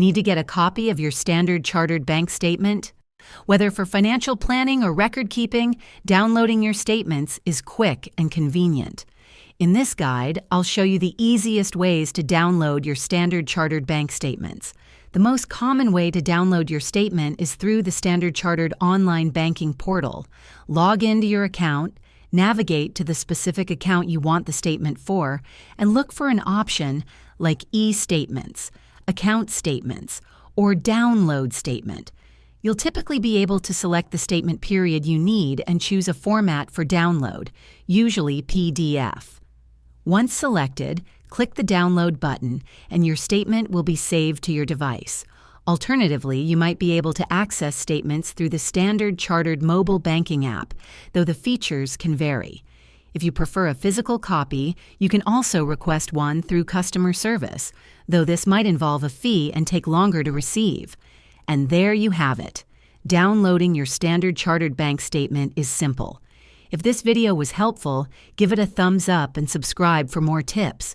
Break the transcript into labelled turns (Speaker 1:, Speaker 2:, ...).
Speaker 1: Need to get a copy of your standard chartered bank statement? Whether for financial planning or record keeping, downloading your statements is quick and convenient. In this guide, I'll show you the easiest ways to download your standard chartered bank statements. The most common way to download your statement is through the Standard Chartered online banking portal. Log into your account, navigate to the specific account you want the statement for, and look for an option like e-statements, account statements, or download statement. You'll typically be able to select the statement period you need and choose a format for download, usually PDF. Once selected, click the download button and your statement will be saved to your device. Alternatively, you might be able to access statements through the Standard Chartered mobile banking app, though the features can vary. If you prefer a physical copy, you can also request one through customer service, though this might involve a fee and take longer to receive. And there you have it. Downloading your Standard Chartered bank statement is simple. If this video was helpful, give it a thumbs up and subscribe for more tips.